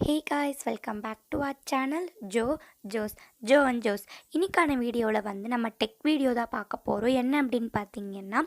Hey guys, welcome back to our channel Joe and Joes. இன்னைக்கான வீடியோவில் வந்து நம்ம டெக் வீடியோ தான் பார்க்க போகிறோம். என்ன அப்படின்னு பார்த்தீங்கன்னா,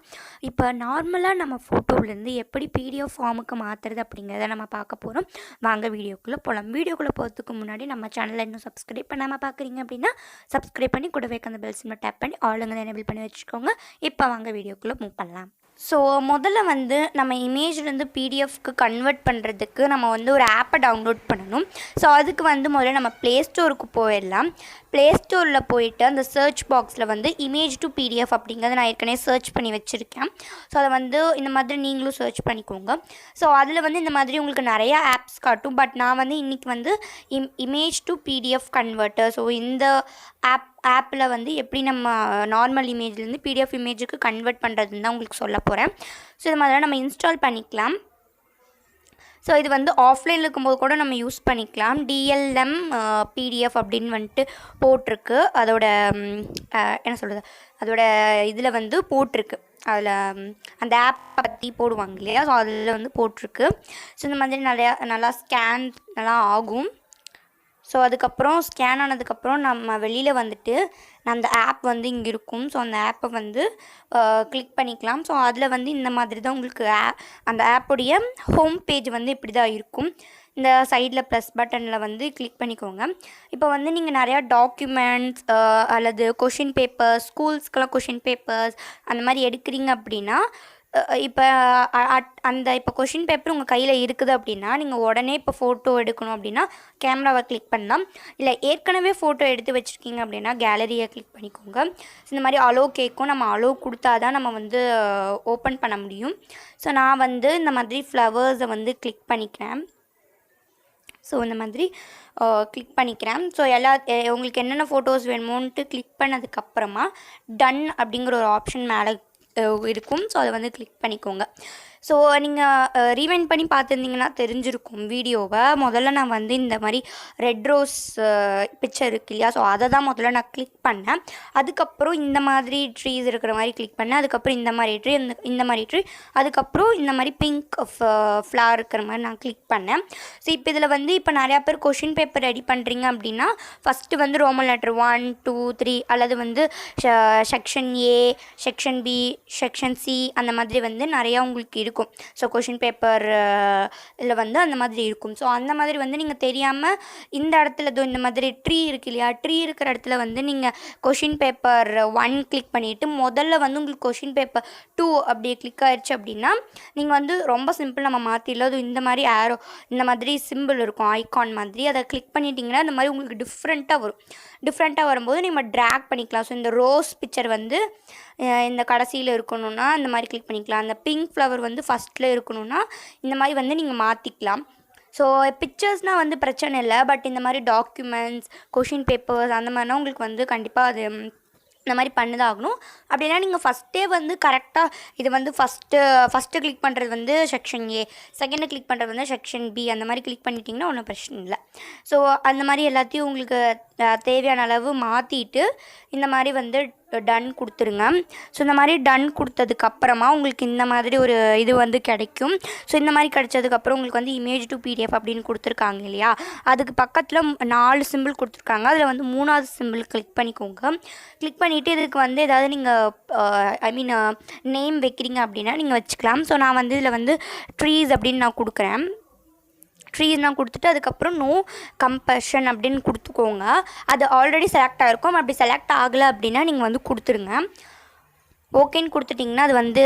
இப்போ நார்மலாக நம்ம ஃபோட்டோவிலேருந்து எப்படி பிடிஎஃப் ஃபார்முக்கு மாற்றுறது அப்படிங்கிறத நம்ம பார்க்க போகிறோம். வாங்க வீடியோக்குள்ளே போகலாம். வீடியோக்குள்ளே போகிறதுக்கு முன்னாடி நம்ம சேனலை இன்னும் சப்ஸ்கிரைப் பண்ணாமல் பார்க்குறீங்க அப்படின்னா சப்ஸ்கிரைப் பண்ணி கூடவே அந்த பெல் சிம்மை டேப் பண்ணி ஆளுங்க எனேபிள் பண்ணி வச்சுக்கோங்க. இப்போ வாங்க வீடியோக்குள்ளே மூவ் பண்ணலாம். ஸோ முதல்ல வந்து நம்ம இமேஜ்லேருந்து பிடிஎஃப்க்கு கன்வெர்ட் பண்ணுறதுக்கு நம்ம வந்து ஒரு ஆப்பை டவுன்லோட் பண்ணணும். ஸோ அதுக்கு வந்து முதல்ல நம்ம ப்ளே ஸ்டோருக்கு போயிடலாம். ப்ளே ஸ்டோரில் போயிட்டு அந்த சர்ச் பாக்ஸில் வந்து இமேஜ் டு பிடிஎஃப் அப்படிங்கிறத நான் ஏற்கனவே சர்ச் பண்ணி வச்சுருக்கேன். ஸோ அதை வந்து இந்த மாதிரி நீங்களும் சர்ச் பண்ணிக்கோங்க. ஸோ அதில் வந்து இந்த மாதிரி உங்களுக்கு நிறையா ஆப்ஸ் காட்டும். பட் நான் வந்து இன்றைக்கி வந்து image to PDF converter, so இந்த ஆப்பில் வந்து எப்படி நம்ம நார்மல் இமேஜ்லேருந்து பிடிஎஃப் இமேஜுக்கு கன்வெர்ட் பண்ணுறதுன்னு தான் உங்களுக்கு சொல்ல போகிறேன். ஸோ இது மாதிரி நம்ம இன்ஸ்டால் பண்ணிக்கலாம். ஸோ இது வந்து ஆஃப்லைனில் இருக்கும்போது கூட நம்ம யூஸ் பண்ணிக்கலாம். டிஎல்எம் பிடிஎஃப் அப்படின்னு வந்துட்டு போட்டிருக்கு. அதோட என்ன சொல்கிறது, அதோட இதில் வந்து போட்டிருக்கு. அதில் அந்த ஆப் பற்றி போடுவாங்க இல்லையா, ஸோ அதில் வந்து போட்டிருக்கு. ஸோ இந்த மாதிரி நல்லா ஸ்கேன் நல்லா ஆகும். ஸோ அதுக்கப்புறம் ஸ்கேன் ஆனதுக்கப்புறம் நம்ம வெளியில் வந்துட்டு அந்த ஆப் வந்து இங்கே இருக்கும். ஸோ அந்த ஆப்பை வந்து கிளிக் பண்ணிக்கலாம். ஸோ அதில் வந்து இந்த மாதிரி தான் உங்களுக்கு அந்த ஆப்புடைய ஹோம் பேஜ் வந்து இப்படி தான் இருக்கும். இந்த சைடில் ப்ளஸ் பட்டனில் வந்து கிளிக் பண்ணிக்கோங்க. இப்போ வந்து நீங்கள் நிறையா டாக்குமெண்ட்ஸ் அல்லது கொஷின் பேப்பர்ஸ், ஸ்கூல்ஸ்க்கெலாம் கொஷின் பேப்பர்ஸ் அந்த மாதிரி எடுக்கிறீங்க அப்படின்னா, இப்போ கொஷின் பேப்பர் உங்கள் கையில் இருக்குது அப்படின்னா நீங்கள் உடனே இப்போ ஃபோட்டோ எடுக்கணும் அப்படின்னா கேமராவை கிளிக் பண்ணலாம். இல்லை ஏற்கனவே ஃபோட்டோ எடுத்து வச்சுருக்கீங்க அப்படின்னா கேலரியை கிளிக் பண்ணிக்கோங்க. இந்த மாதிரி அலோ கேட்கும். நம்ம அலோ கொடுத்தா தான் நம்ம வந்து ஓப்பன் பண்ண முடியும். ஸோ நான் வந்து இந்த மாதிரி ஃப்ளவர்ஸை வந்து கிளிக் பண்ணிக்கிறேன். ஸோ இந்த மாதிரி கிளிக் பண்ணிக்கிறேன். ஸோ உங்களுக்கு என்னென்ன ஃபோட்டோஸ் வேணுமோன்ட்டு கிளிக் பண்ணதுக்கப்புறமா டன் அப்படிங்கிற ஒரு ஆப்ஷன் மேலே இருக்கும். ஸோ அதை வந்து கிளிக் பண்ணிக்கோங்க. ஸோ நீங்கள் ரீவைண்ட் பண்ணி பார்த்துருந்தீங்கன்னா தெரிஞ்சிருக்கும் வீடியோவை. முதல்ல நான் வந்து இந்த மாதிரி ரெட் ரோஸ் பிக்சர் இருக்கு இல்லையா, ஸோ அதை தான் முதல்ல நான் கிளிக் பண்ணேன். அதுக்கப்புறம் இந்த மாதிரி ட்ரீஸ் இருக்கிற மாதிரி கிளிக் பண்ணேன். அதுக்கப்புறம் இந்த மாதிரி ட்ரீ, இந்த மாதிரி ட்ரீ, அதுக்கப்புறம் இந்த மாதிரி பிங்க் ஃப்ளவர் இருக்கிற மாதிரி நான் கிளிக் பண்ணேன். ஸோ இப்போ இதில் வந்து இப்போ நிறையா பேர் கொஷின் பேப்பர் ரெடி பண்ணுறீங்க அப்படின்னா ஃபஸ்ட்டு வந்து ரோமன் லெட்டர் 1 2 3 அல்லது வந்து section A, section B, section C அந்த மாதிரி வந்து நிறையா உங்களுக்கு இருக்கும். ஸோ கொஷின் பேப்பர் இதில் வந்து அந்த மாதிரி இருக்கும். ஸோ அந்த மாதிரி வந்து நீங்கள் தெரியாமல் இந்த இடத்துல இந்த மாதிரி ட்ரீ இருக்கு இல்லையா, ட்ரீ இருக்கிற இடத்துல வந்து நீங்கள் கொஷின் பேப்பர் 1 கிளிக் பண்ணிவிட்டு முதல்ல வந்து உங்களுக்கு கொஷின் பேப்பர் 2 அப்படி கிளிக் ஆயிடுச்சு அப்படின்னா நீங்கள் வந்து ரொம்ப சிம்பிள் நம்ம மாற்றிடலாம். அது இந்த மாதிரி ஆரோ இந்த மாதிரி சிம்பிள் இருக்கும், ஐகான் மாதிரி. அதை கிளிக் பண்ணிட்டீங்கன்னா இந்த மாதிரி உங்களுக்கு டிஃப்ரெண்ட்டாக வரும். டிஃப்ரெண்ட்டாக வரும்போது நீங்கள் ட்ராக் பண்ணிக்கலாம். ஸோ இந்த ரோஸ் பிக்சர் வந்து இந்த கடைசியில் இருக்கணும்னா இந்த மாதிரி கிளிக் பண்ணிக்கலாம். அந்த பிங்க் ஃப்ளவர் வந்து ஃபஸ்ட்டில் இருக்கணும்னா இந்த மாதிரி வந்து நீங்கள் மாற்றிக்கலாம். ஸோ பிக்சர்ஸ்னால் வந்து பிரச்சனை இல்லை. பட் இந்த மாதிரி டாக்குமெண்ட்ஸ், கொஷின் பேப்பர்ஸ் அந்த மாதிரினா உங்களுக்கு வந்து கண்டிப்பாக அது இந்த மாதிரி பண்ணதாகணும். அப்படின்னா நீங்கள் ஃபஸ்ட்டே வந்து கரெக்டாக இது வந்து ஃபஸ்ட்டு கிளிக் பண்ணுறது வந்து செக்ஷன் ஏ, செகண்டு கிளிக் பண்ணுறது வந்து செக்ஷன் பி அந்த மாதிரி கிளிக் பண்ணிட்டிங்கன்னா ஒன்றும் பிரச்சனை இல்லை. ஸோ அந்த மாதிரி எல்லாத்தையும் உங்களுக்கு தேவையான அளவு மாற்றிட்டு இந்த மாதிரி வந்து டன் கொடுத்துருங்க. ஸோ இந்த மாதிரி டன் கொடுத்ததுக்கப்புறமா உங்களுக்கு இந்த மாதிரி ஒரு இது வந்து கிடைக்கும். ஸோ இந்த மாதிரி கிடைச்சதுக்கப்புறம் உங்களுக்கு வந்து இமேஜ் டு பிடிஎஃப் அப்படின்னு கொடுத்துருக்காங்க இல்லையா, அதுக்கு பக்கத்தில் 4 சிம்பிள் கொடுத்துருக்காங்க. அதில் வந்து 3வது சிம்பிள் கிளிக் பண்ணிக்கோங்க. கிளிக் பண்ணிவிட்டு இதுக்கு வந்து ஏதாவது நீங்கள் நேம் வைக்கிறீங்க அப்படின்னா நீங்கள் வச்சுக்கலாம். ஸோ நான் வந்து இதில் வந்து ட்ரீஸ் அப்படின்னு நான் கொடுக்குறேன். ட்ரீஸ்னால் கொடுத்துட்டு அதுக்கப்புறம் நோ கம்பஷன் அப்படின்னு கொடுத்துக்கோங்க. அது ஆல்ரெடி செலக்ட் ஆகிருக்கும். அப்படி செலக்ட் ஆகலை அப்படின்னா நீங்கள் வந்து கொடுத்துருங்க. ஓகேன்னு கொடுத்துட்டிங்கன்னா அது வந்து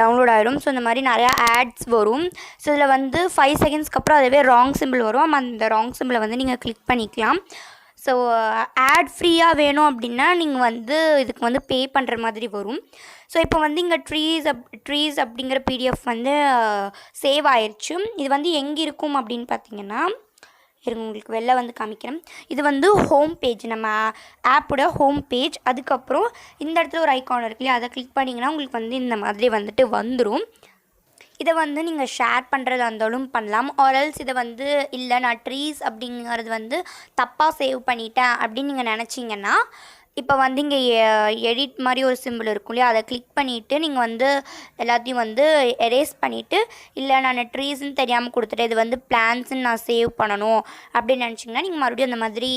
டவுன்லோட் ஆகிடும். ஸோ இந்த மாதிரி நிறையா ஆட்ஸ் வரும். ஸோ இதில் வந்து 5 செகண்ட்ஸ்க்கு அப்புறம் அதுவே ராங் சிம்பிள் வரும். அந்த ராங் சிம்பிளை வந்து நீங்கள் கிளிக் பண்ணிக்கலாம். ஸோ ஆட் ஃப்ரீயாக வேணும் அப்படின்னா நீங்கள் வந்து இதுக்கு வந்து பே பண்ணுற மாதிரி வரும். ஸோ இப்போ வந்து இங்கே ட்ரீஸ் அப்படிங்கிற பிடிஎஃப் வந்து சேவ் ஆயிடுச்சு. இது வந்து எங்கே இருக்கும் அப்படின்னு பார்த்தீங்கன்னா, உங்களுக்கு வெளில வந்து காமிக்கிறேன். இது வந்து ஹோம் பேஜ், நம்ம ஆப்போட ஹோம் பேஜ். அதுக்கப்புறம் இந்த இடத்துல ஒரு ஐகான் இருக்கு இல்லையா, அதை கிளிக் பண்ணிங்கன்னா உங்களுக்கு வந்து இந்த மாதிரி வந்துட்டு வந்துடும். இதை வந்து நீங்கள் ஷேர் பண்ணுறதா இருந்தாலும் பண்ணலாம். ஆர்எல்ஸ் இதை வந்து இல்லை நான் ட்ரீஸ் அப்படிங்கிறது வந்து தப்பாக சேவ் பண்ணிட்டேன் அப்படின்னு நீங்கள் நினச்சிங்கன்னா இப்போ வந்து இங்கே எடிட் மாதிரி ஒரு சிம்பிள் இருக்கும் இல்லையா, அதை கிளிக் பண்ணிவிட்டு நீங்கள் வந்து எல்லாத்தையும் வந்து எரேஸ் பண்ணிவிட்டு, இல்லை நான் ட்ரீஸ்ன்னு தெரியாமல் கொடுத்துட்டேன், இது வந்து பிளான்ஸ்ன்னு நான் சேவ் பண்ணணும் அப்படின்னு நினச்சிங்கன்னா நீங்கள் மறுபடியும் அந்த மாதிரி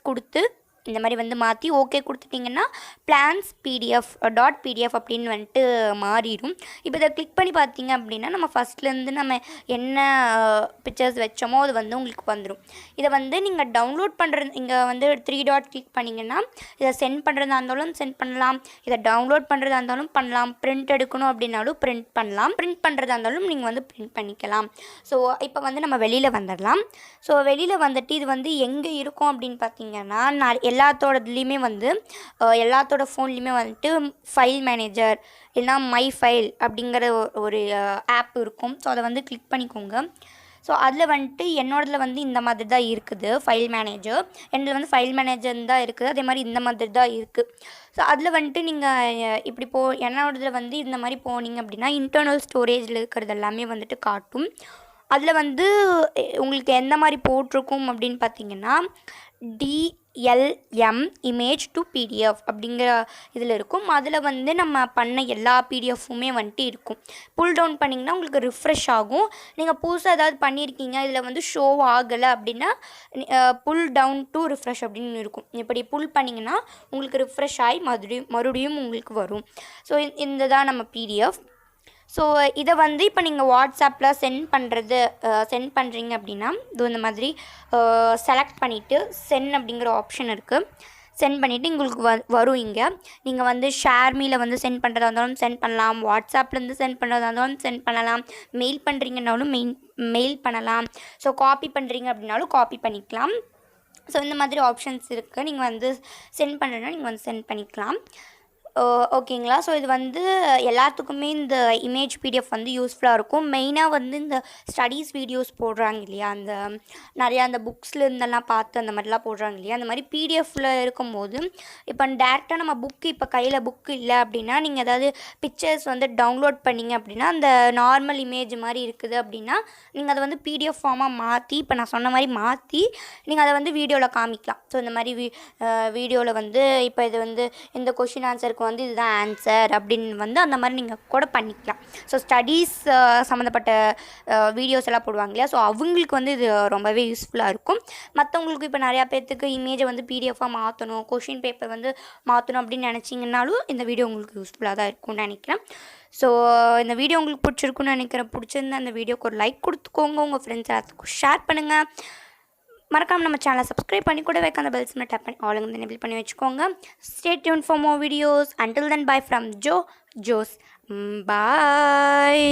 கொடுத்து இந்த மாதிரி வந்து மாற்றி ஓகே கொடுத்துட்டிங்கன்னா பிளான்ஸ் பிடிஎஃப் அப்படின்னு வந்துட்டு மாறிடும். இப்போ இதை கிளிக் பண்ணி பார்த்தீங்க அப்படின்னா நம்ம ஃபஸ்ட்லேருந்து நம்ம என்ன பிக்சர்ஸ் வச்சோமோ அது வந்து உங்களுக்கு வந்துடும். இதை வந்து நீங்கள் டவுன்லோட் பண்ணுறது இங்கே வந்து 3 டாட் கிளிக் பண்ணிங்கன்னா இதை சென்ட் பண்ணுறதா இருந்தாலும் சென்ட் பண்ணலாம், இதை டவுன்லோட் பண்ணுறதா இருந்தாலும் பண்ணலாம், பிரிண்ட் எடுக்கணும் அப்படின்னாலும் பிரிண்ட் பண்ணலாம், பிரிண்ட் பண்ணுறதா இருந்தாலும் நீங்கள் வந்து பிரிண்ட் பண்ணிக்கலாம். ஸோ இப்போ வந்து நம்ம வெளியில் வந்துடலாம். ஸோ வெளியில் வந்துட்டு இது வந்து எங்கே இருக்கும் அப்படின்னு பார்த்தீங்கன்னா எல்லாத்தோடதுலேயுமே வந்து எல்லாத்தோட ஃபோன்லேயுமே வந்துட்டு ஃபைல் மேனேஜர் இல்லைனா மை ஃபைல் அப்படிங்கிற ஒரு ஆப் இருக்கும். ஸோ அதை வந்து கிளிக் பண்ணிக்கோங்க. ஸோ அதில் வந்துட்டு என்னோடதில் வந்து இந்த மாதிரி தான் இருக்குது ஃபைல் மேனேஜர், என்னில் வந்து ஃபைல் மேனேஜர் தான் இருக்குது, அதே மாதிரி இந்த மாதிரி தான் இருக்குது. ஸோ அதில் வந்துட்டு நீங்கள் இப்படி என்னோடதில் வந்து இந்த மாதிரி போனீங்க அப்படின்னா இன்டர்னல் ஸ்டோரேஜில் இருக்கிறது எல்லாமே வந்துட்டு காட்டும். அதில் வந்து உங்களுக்கு எந்த மாதிரி போட்டிருக்கும் அப்படின்னு பார்த்தீங்கன்னா டிஎல்எம் இமேஜ் டு பிடிஎஃப் அப்படிங்கிற இதில் இருக்கும். அதில் வந்து நம்ம பண்ண எல்லா பிடிஎஃப்புமே வந்துட்டு இருக்கும். புல் டவுன் பண்ணிங்கன்னா உங்களுக்கு ரிஃப்ரெஷ் ஆகும். நீங்கள் புதுசாக ஏதாவது பண்ணியிருக்கீங்க இதில் வந்து ஷோ ஆகலை அப்படின்னா புல் டவுன் டு ரிஃப்ரெஷ் அப்படின்னு இருக்கும். இப்படி புல் பண்ணிங்கன்னா உங்களுக்கு ரிஃப்ரெஷ் ஆகி மறுபடியும் உங்களுக்கு வரும். ஸோ இந்த தான் நம்ம பிடிஎஃப். ஸோ இதை வந்து இப்போ நீங்கள் வாட்ஸ்அப்பில் சென்ட் பண்ணுறீங்க அப்படின்னா இது இந்த மாதிரி செலக்ட் பண்ணிவிட்டு சென்ட் அப்படிங்கிற ஆப்ஷன் இருக்குது. சென்ட் பண்ணிவிட்டு உங்களுக்கு வரும். இங்கே நீங்கள் வந்து ஷேர்மியில் வந்து சென்ட் பண்ணுறதா இருந்தாலும் சென்ட் பண்ணலாம், வாட்ஸ்அப்லேருந்து சென்ட் பண்ணுறதா இருந்தாலும் சென்ட் பண்ணலாம், மெயில் பண்ணுறீங்கன்னாலும் மெயில் பண்ணலாம், ஸோ காப்பி பண்ணுறீங்க அப்படின்னாலும் காப்பி பண்ணிக்கலாம். ஸோ இந்த மாதிரி ஆப்ஷன்ஸ் இருக்குது. நீங்கள் வந்து சென்ட் பண்ணுறதுனா நீங்கள் வந்து சென்ட் பண்ணிக்கலாம். ஓகேங்களா. ஸோ இது வந்து எல்லாத்துக்குமே இந்த இமேஜ் பிடிஎஃப் வந்து யூஸ்ஃபுல்லாக இருக்கும். மெயினாக வந்து இந்த ஸ்டடீஸ் வீடியோஸ் போடுறாங்க இல்லையா, அந்த நிறையா அந்த புக்ஸில் இருந்தெல்லாம் பார்த்து அந்த மாதிரிலாம் போடுறாங்க இல்லையா, அந்த மாதிரி பிடிஎஃப்பில் இருக்கும்போது இப்போ டேரெக்டாக நம்ம இப்போ கையில் புக்கு இல்லை அப்படின்னா நீங்கள் ஏதாவது பிக்சர்ஸ் வந்து டவுன்லோட் பண்ணிங்க அப்படின்னா அந்த நார்மல் இமேஜ் மாதிரி இருக்குது அப்படின்னா நீங்கள் அதை வந்து பிடிஎஃப் ஃபார்மாக மாற்றி இப்போ நான் சொன்ன மாதிரி மாற்றி நீங்கள் அதை வந்து வீடியோவில் காமிக்கலாம். ஸோ இந்த மாதிரி வீடியோவில் வந்து இப்போ இது வந்து இந்த கொஷின் ஆன்சருக்கு வந்து இதுதான் ஆன்சர் அப்படின்னு வந்து அந்த மாதிரி நீங்கள் கூட பண்ணிக்கலாம். ஸோ ஸ்டடீஸ் சம்மந்தப்பட்ட வீடியோஸ் எல்லாம் போடுவாங்க இல்லையா, ஸோ அவங்களுக்கு வந்து இது ரொம்பவே யூஸ்ஃபுல்லாக இருக்கும். மற்றவங்களுக்கு இப்போ நிறையா பேர்த்துக்கு இமேஜை வந்து பிடிஎஃபாக மாற்றணும், கொஷின் பேப்பர் வந்து மாற்றணும் அப்படின்னு நினச்சிங்கன்னாலும் இந்த வீடியோ உங்களுக்கு யூஸ்ஃபுல்லாக தான் இருக்கும்னு நினைக்கிறேன். ஸோ இந்த வீடியோ உங்களுக்கு பிடிச்சிருக்குன்னு நினைக்கிறேன். பிடிச்சிருந்தா அந்த வீடியோக்கு ஒரு லைக் கொடுத்துக்கோங்க, உங்கள் ஃப்ரெண்ட்ஸ் எல்லாத்துக்கும் ஷேர் பண்ணுங்கள். மறக்காமல் நம்ம சேனலை சப்ஸ்கிரைப் பண்ணி கூட வைக்க அந்த பெல் சிம்மில் டேப் பண்ணி ஆளுங்க எனேபிள் பண்ணி வச்சுக்கோங்க. Stay tune for more videos. Until then bye from Jose. Bye.